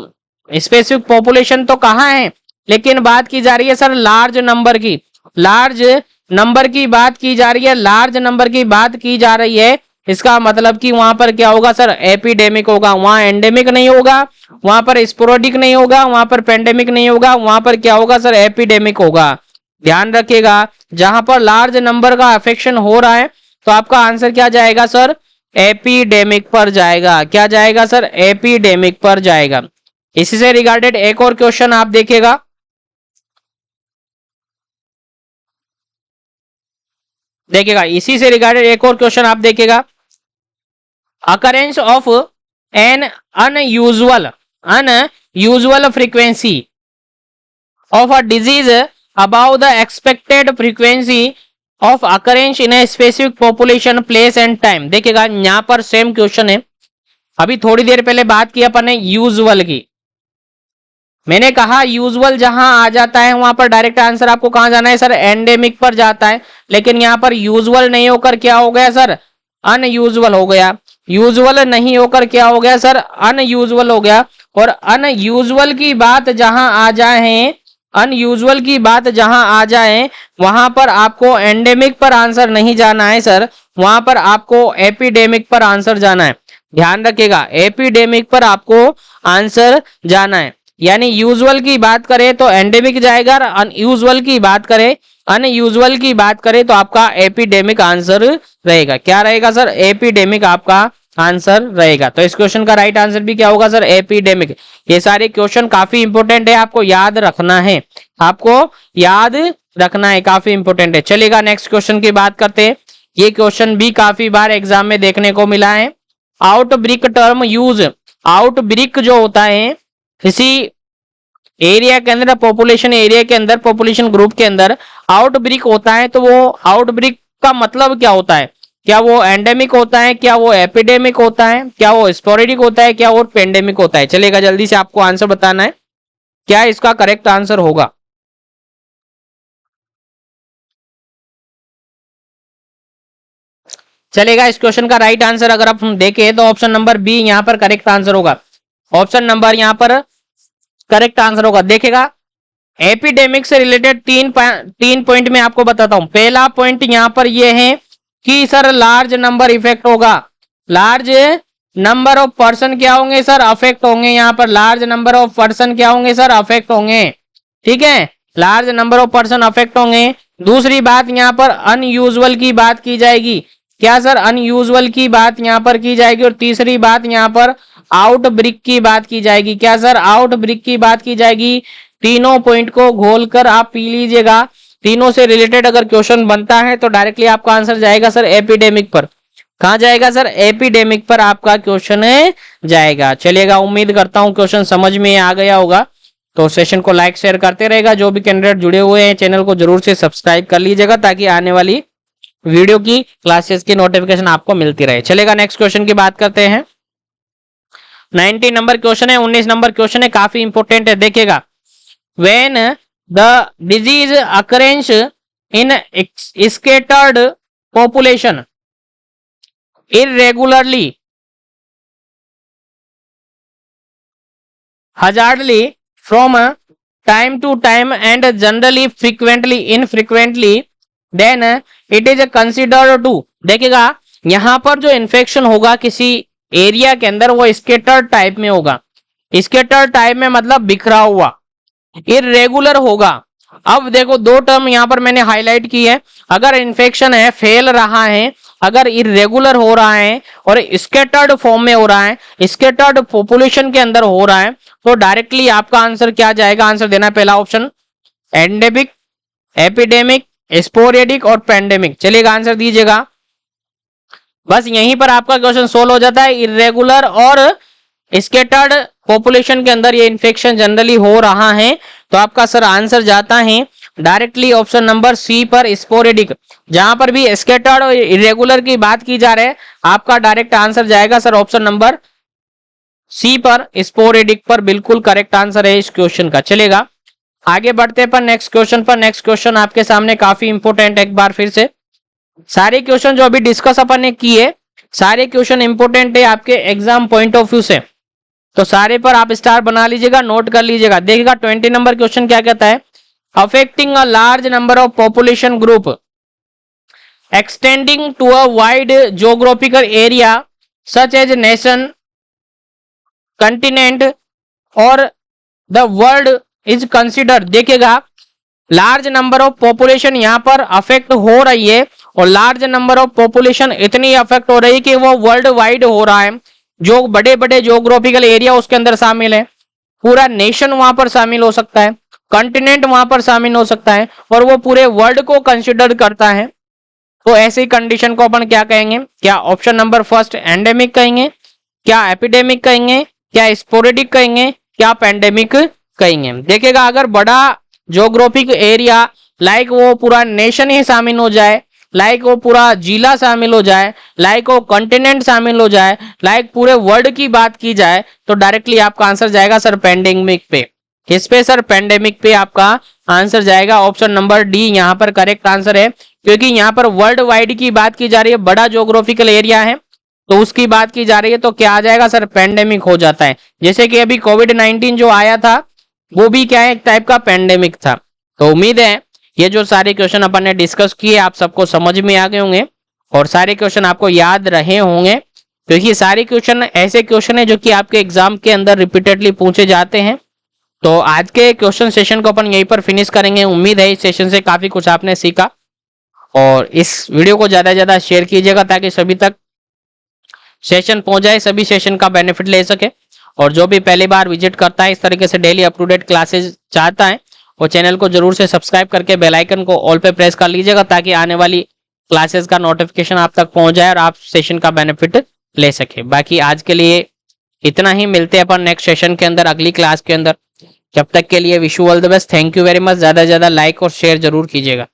specific population तो कहाँ है, लेकिन बात की जा रही है सर लार्ज नंबर की, लार्ज नंबर की बात की जा रही है, लार्ज नंबर की बात की जा रही है। इसका मतलब कि वहां पर क्या होगा सर, एपिडेमिक होगा, वहां एंडेमिक नहीं होगा, वहां पर स्पोरेडिक नहीं होगा, वहां पर पेंडेमिक नहीं होगा, वहां पर क्या होगा सर, एपिडेमिक होगा। ध्यान रखिएगा, जहां पर लार्ज नंबर का अफेक्शन हो रहा है तो आपका आंसर क्या जाएगा सर, एपिडेमिक पर जाएगा। क्या जाएगा सर, एपिडेमिक पर जाएगा। इसी से रिगार्डेड एक और क्वेश्चन आप देखिएगा, इसी से रिगार्डेड एक और क्वेश्चन आप देखिएगा, occurrence of N unusual frequency of a disease about the expected frequency of occurrence in a specific population place and time. देखिएगा यहां पर सेम क्वेश्चन है, अभी थोड़ी देर पहले बात की अपन ने यूजुअल की, मैंने कहा यूजुअल जहां आ जाता है वहां पर डायरेक्ट आंसर आपको कहां जाना है सर, एंडेमिक पर जाता है, लेकिन यहां पर यूजुअल नहीं होकर क्या हो गया सर, अनयूजुअल हो गया। यूजुअल नहीं होकर क्या हो गया सर, अनयूजुअल हो गया। और अनयूजुअल की बात जहां आ जाए, अनयूजुअल की बात जहां आ जाए वहां पर आपको एंडेमिक पर आंसर नहीं जाना है सर, वहां पर आपको एपिडेमिक पर आंसर जाना है। ध्यान रखिएगा, एपिडेमिक पर आपको आंसर जाना है। यानी यूजुअल की बात करें तो एंडेमिक जाएगा, अनयूजुअल की बात करें तो आपका एपिडेमिक आंसर रहेगा। क्या रहेगा सर, एपिडेमिक आपका आंसर रहेगा। तो इस क्वेश्चन का राइट आंसर भी क्या होगा सर, एपिडेमिक। ये सारे क्वेश्चन काफी इंपोर्टेंट है, आपको याद रखना है, काफी इंपोर्टेंट है। चलिएगा नेक्स्ट क्वेश्चन की बात करते हैं। ये क्वेश्चन भी काफी बार एग्जाम में देखने को मिला है। आउटब्रेक टर्म यूज, आउटब्रेक जो होता है किसी एरिया के अंदर, पॉपुलेशन एरिया के अंदर, पॉपुलेशन ग्रुप के अंदर आउटब्रेक होता है, तो वो आउटब्रेक का मतलब क्या होता है, क्या वो एंडेमिक होता है, क्या वो एपिडेमिक होता है, क्या वो स्पोरेडिक होता है, क्या वो पेंडेमिक होता है। चलेगा जल्दी से आपको आंसर बताना है, क्या इसका करेक्ट आंसर होगा। चलेगा इस क्वेश्चन का राइट आंसर अगर आप हम देखें तो ऑप्शन नंबर बी यहां पर करेक्ट आंसर होगा। ऑप्शन नंबर यहां पर करेक्ट आंसर होगा। देखेगा एपिडेमिक से रिलेटेड तीन पॉइंट में आपको बताता हूं। पहला पॉइंट यहां पर यह है कि सर लार्ज नंबर इफेक्ट होगा, लार्ज नंबर ऑफ पर्सन क्या होंगे सर, अफेक्ट होंगे। यहां पर लार्ज नंबर ऑफ पर्सन क्या होंगे सर, अफेक्ट होंगे। ठीक है, large number of person affect होंगे। दूसरी बात यहां पर अनयूजुअल की बात की जाएगी, क्या सर, अनयूजुअल की बात यहां पर की जाएगी। और तीसरी बात यहां पर आउटब्रेक की बात की जाएगी। क्या सर, आउटब्रेक की बात की जाएगी। तीनों पॉइंट को घोलकर आप पी लीजिएगा। तीनों से रिलेटेड अगर क्वेश्चन बनता है तो डायरेक्टली आपका आंसर जाएगा सर एपिडेमिक पर। कहां जाएगा सर, एपिडेमिक पर आपका क्वेश्चन जाएगा। चलिएगा, उम्मीद करता हूं क्वेश्चन समझ में आ गया होगा। तो सेशन को लाइक शेयर करते रहेगा। जो भी कैंडिडेट जुड़े हुए हैं चैनल को जरूर से सब्सक्राइब कर लीजिएगा ताकि आने वाली वीडियो की क्लासेस की नोटिफिकेशन आपको मिलती रहे। चलेगा नेक्स्ट क्वेश्चन की बात करते हैं। 19 नंबर क्वेश्चन है, 19 नंबर क्वेश्चन है, काफी इंपोर्टेंट है। देखिएगा, when the disease occurrence in scattered population irregularly, hazardly from time to time and generally frequently infrequently, then it is considered to। देखिएगा यहां पर जो इन्फेक्शन होगा किसी एरिया के अंदर वो स्केटर टाइप में होगा। स्केटर टाइप में मतलब बिखरा हुआ, इरेगुलर होगा। अब देखो दो टर्म यहां पर मैंने हाईलाइट की है। अगर इन्फेक्शन है, फैल रहा है, अगर इरेगुलर हो रहा है और स्कैटर्ड फॉर्म में हो रहा है, स्कैटर्ड पॉपुलेशन के अंदर हो रहा है, तो डायरेक्टली आपका आंसर क्या जाएगा? आंसर देना है पहला ऑप्शन, एंडेमिक, एपिडेमिक, स्पोरेडिक और पेंडेमिक। चलिएगा आंसर दीजिएगा। बस यहीं पर आपका क्वेश्चन सोल्व हो जाता है। इरेगुलर और स्कैटर्ड पॉपुलेशन के अंदर ये इन्फेक्शन जनरली हो रहा है, तो आपका सर आंसर जाता है डायरेक्टली ऑप्शन नंबर सी पर, स्पोरेडिक। जहां पर भी स्कैटर्ड और इरेगुलर की बात की जा रही है, आपका डायरेक्ट आंसर जाएगा सर ऑप्शन नंबर सी पर, स्पोरेडिक पर। बिल्कुल करेक्ट आंसर है इस क्वेश्चन का। चलेगा आगे बढ़ते हैं पर नेक्स्ट क्वेश्चन पर। नेक्स्ट क्वेश्चन आपके सामने काफी इंपोर्टेंट है। एक बार फिर से सारे क्वेश्चन जो अभी डिस्कस अपन ने किए, सारे क्वेश्चन इंपोर्टेंट है आपके एग्जाम पॉइंट ऑफ व्यू से, तो सारे पर आप स्टार बना लीजिएगा, नोट कर लीजिएगा। देखिएगा 20 नंबर क्वेश्चन क्या कहता है, affecting a large number of population group extending to a wide geographical area such as nation, continent और द वर्ल्ड इज कंसिडर्ड। देखिएगा लार्ज नंबर ऑफ पॉपुलेशन यहाँ पर अफेक्ट हो रही है, और लार्ज नंबर ऑफ पॉपुलेशन इतनी अफेक्ट हो रही है कि वो वर्ल्ड वाइड हो रहा है। जो बड़े बड़े ज्योग्राफिकल एरिया उसके अंदर शामिल है, पूरा नेशन वहां पर शामिल हो सकता है, कॉन्टिनेंट वहां पर शामिल हो सकता है, और वो पूरे वर्ल्ड को कंसिडर करता है। तो ऐसी कंडीशन को अपन क्या कहेंगे? क्या ऑप्शन नंबर फर्स्ट एंडेमिक कहेंगे, क्या एपिडेमिक कहेंगे, क्या स्पोरेडिक कहेंगे, क्या पेंडेमिक कहेंगे? देखिएगा अगर बड़ा ज्योग्राफिक एरिया लाइक वो पूरा नेशन ही शामिल हो जाए, लाइक वो पूरा जिला शामिल हो जाए, लाइक वो कॉन्टिनेंट शामिल हो जाए, लाइक पूरे वर्ल्ड की बात की जाए, तो डायरेक्टली आपका आंसर जाएगा सर पेंडेमिक पे। किस पे सर? पेंडेमिक पे आपका आंसर जाएगा। ऑप्शन नंबर डी यहाँ पर करेक्ट आंसर है, क्योंकि यहाँ पर वर्ल्ड वाइड की बात की जा रही है, बड़ा ज्योग्राफिकल एरिया है तो उसकी बात की जा रही है, तो क्या आ जाएगा सर? पेंडेमिक हो जाता है। जैसे कि अभी कोविड-19 जो आया था वो भी क्या है? एक टाइप का पेंडेमिक था। तो उम्मीद है ये जो सारे क्वेश्चन अपन ने डिस्कस किए आप सबको समझ में आ गए होंगे, और सारे क्वेश्चन आपको याद रहे होंगे, क्योंकि सारे क्वेश्चन ऐसे क्वेश्चन है जो कि आपके एग्जाम के अंदर रिपीटेडली पूछे जाते हैं। तो आज के क्वेश्चन सेशन को अपन यहीं पर फिनिश करेंगे। उम्मीद है इस सेशन से काफी कुछ आपने सीखा, और इस वीडियो को ज्यादा से ज्यादा शेयर कीजिएगा ताकि सभी तक सेशन पहुंच जाए, सभी सेशन का बेनिफिट ले सके। और जो भी पहली बार विजिट करता है इस तरीके से daily up to date classes चाहता है, वो चैनल को जरूर से सब्सक्राइब करके बेल आइकन को ऑल पे प्रेस कर लीजिएगा, ताकि आने वाली क्लासेस का नोटिफिकेशन आप तक पहुंच जाए और आप सेशन का बेनिफिट ले सके। बाकी आज के लिए इतना ही, मिलते हैं अपन नेक्स्ट सेशन के अंदर, अगली क्लास के अंदर। जब तक के लिए wish you all the best. Thank you very much. ज्यादा से ज्यादा लाइक और शेयर जरूर कीजिएगा।